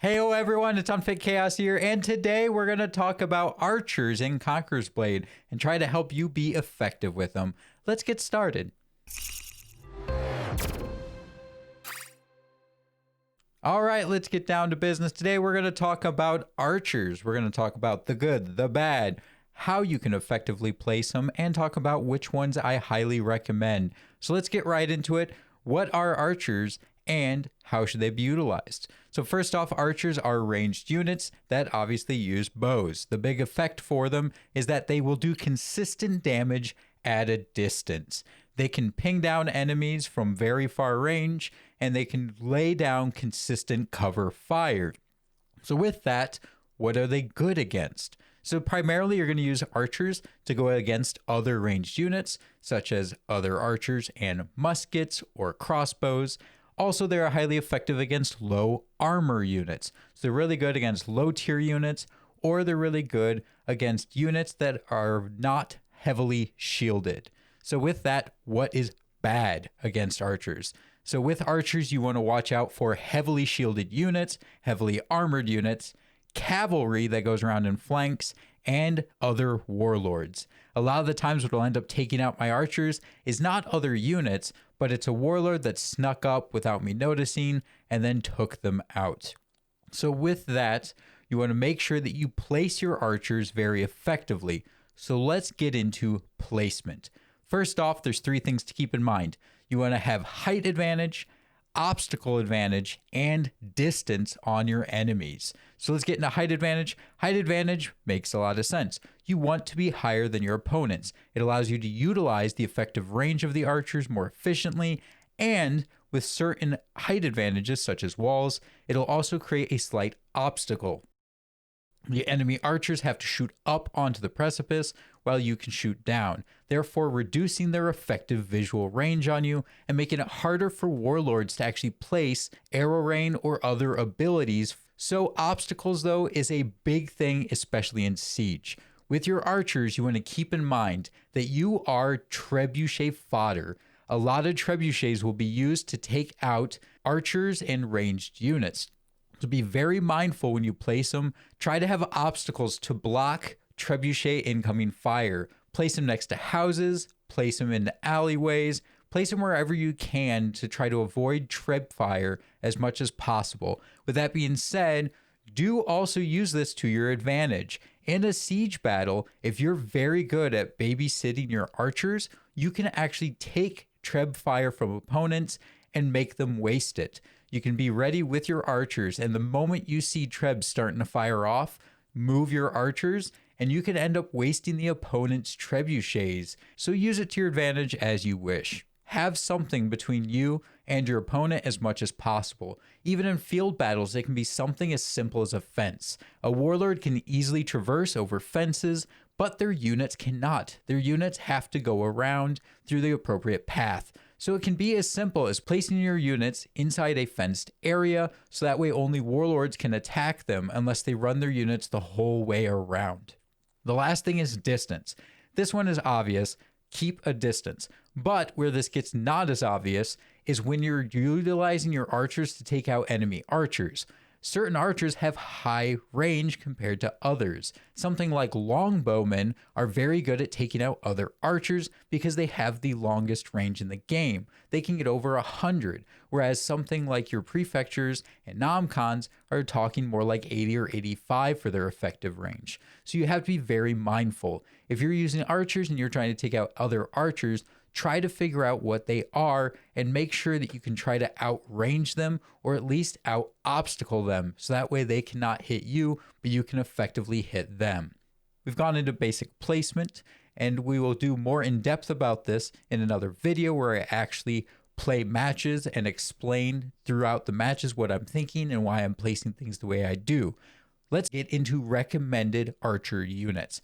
Heyo everyone, it's Unfit Chaos here, and today we're going to talk about archers in Conqueror's Blade and try to help you be effective with them. Let's get started. Alright, let's get down to business. Today we're going to talk about archers. We're going to talk about the good, the bad, how you can effectively place them, and talk about which ones I highly recommend. So let's get right into it. What are archers and how should they be utilized? So first off, archers are ranged units that obviously use bows. The big effect for them is that they will do consistent damage at a distance. They can ping down enemies from very far range, and they can lay down consistent cover fire. So with that, what are they good against? So primarily you're going to use archers to go against other ranged units, such as other archers and muskets or crossbows. Also, they are highly effective against low armor units. So they're really good against low tier units, or they're really good against units that are not heavily shielded. So with that, what is bad against archers? So with archers, you want to watch out for heavily shielded units, heavily armored units, cavalry that goes around in flanks, and other warlords. A lot of the times what will end up taking out my archers is not other units, but it's a warlord that snuck up without me noticing and then took them out. So with that, you want to make sure that you place your archers very effectively. So let's get into placement. First off, there's three things to keep in mind. You want to have height advantage, obstacle advantage, and distance on your enemies. So let's get into height advantage. Height advantage makes a lot of sense. You want to be higher than your opponents. It allows you to utilize the effective range of the archers more efficiently, and with certain height advantages such as walls, it'll also create a slight obstacle. The enemy archers have to shoot up onto the precipice while you can shoot down, therefore reducing their effective visual range on you and making it harder for warlords to actually place arrow rain or other abilities. So obstacles though is a big thing, especially in siege. With your archers, you want to keep in mind that you are trebuchet fodder. A lot of trebuchets will be used to take out archers and ranged units. So be very mindful when you place them. Try to have obstacles to block trebuchet incoming fire. Place them next to houses, place them in alleyways, place them wherever you can to try to avoid treb fire as much as possible. With that being said, do also use this to your advantage. In a siege battle, if you're very good at babysitting your archers, you can actually take treb fire from opponents and make them waste it. You can be ready with your archers, and the moment you see trebs starting to fire off, move your archers, and you can end up wasting the opponent's trebuchets. So use it to your advantage as you wish. Have something between you and your opponent as much as possible. Even in field battles, it can be something as simple as a fence. A warlord can easily traverse over fences, but their units cannot. Their units have to go around through the appropriate path. So it can be as simple as placing your units inside a fenced area, so that way only warlords can attack them unless they run their units the whole way around. The last thing is distance. This one is obvious. Keep a distance. But where this gets not as obvious is when you're utilizing your archers to take out enemy archers. Certain archers have high range compared to others. Something like longbowmen are very good at taking out other archers because they have the longest range in the game. They can get over 100, whereas something like your prefectures and nomcons are talking more like 80 or 85 for their effective range. So you have to be very mindful. If you're using archers and you're trying to take out other archers, try to figure out what they are and make sure that you can try to outrange them or at least out obstacle them, so that way they cannot hit you, but you can effectively hit them. We've gone into basic placement, and we will do more in depth about this in another video where I actually play matches and explain throughout the matches what I'm thinking and why I'm placing things the way I do. Let's get into recommended archer units.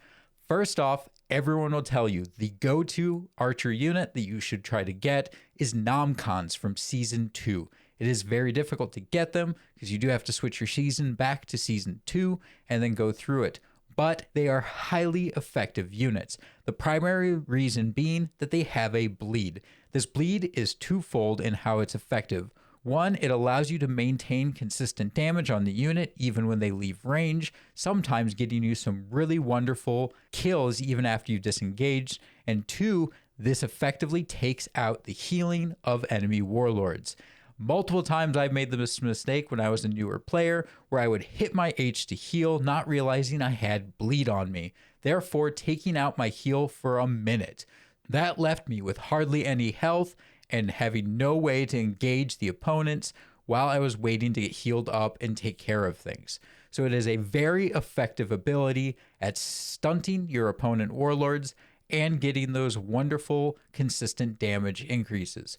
First off, everyone will tell you the go-to archer unit that you should try to get is nomcons from Season 2. It is very difficult to get them because you do have to switch your season back to Season 2 and then go through it. But they are highly effective units. The primary reason being that they have a bleed. This bleed is twofold in how it's effective. One, it allows you to maintain consistent damage on the unit even when they leave range, sometimes getting you some really wonderful kills even after you've disengaged. And two, this effectively takes out the healing of enemy warlords. Multiple times I've made this mistake when I was a newer player where I would hit my H to heal, not realizing I had bleed on me, therefore taking out my heal for a minute. That left me with hardly any health and having no way to engage the opponents while I was waiting to get healed up and take care of things. So it is a very effective ability at stunting your opponent warlords and getting those wonderful consistent damage increases.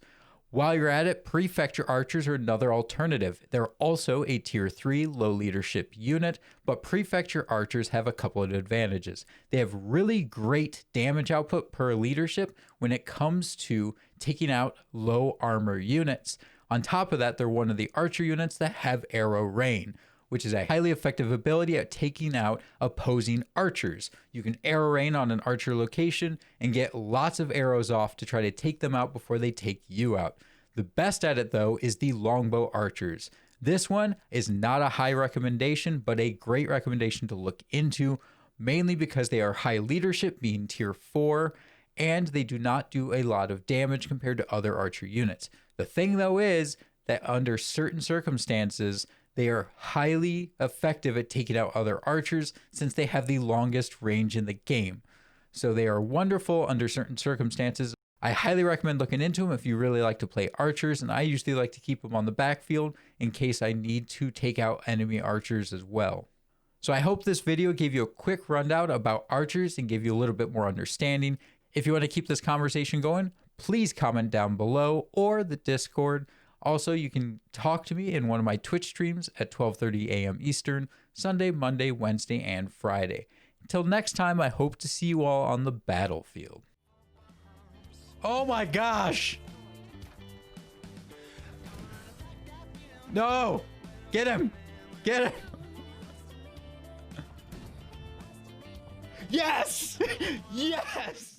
While you're at it, Prefecture Archers are another alternative. They're also a tier 3 low leadership unit, but Prefecture Archers have a couple of advantages. They have really great damage output per leadership when it comes to taking out low armor units. On top of that, they're one of the archer units that have arrow rain, which is a highly effective ability at taking out opposing archers. You can arrow rain on an archer location and get lots of arrows off to try to take them out before they take you out. The best at it though is the longbow archers. This one is not a high recommendation, but a great recommendation to look into, mainly because they are high leadership, being tier 4, and they do not do a lot of damage compared to other archer units. The thing though is that under certain circumstances, they are highly effective at taking out other archers since they have the longest range in the game. So they are wonderful under certain circumstances. I highly recommend looking into them if you really like to play archers, and I usually like to keep them on the backfield in case I need to take out enemy archers as well. So I hope this video gave you a quick rundown about archers and gave you a little bit more understanding. If you want to keep this conversation going, please comment down below or the Discord. Also, you can talk to me in one of my Twitch streams at 12:30 a.m. Eastern, Sunday, Monday, Wednesday, and Friday. Until next time, I hope to see you all on the battlefield. Oh my gosh! No! Get him! Get him! Yes! Yes!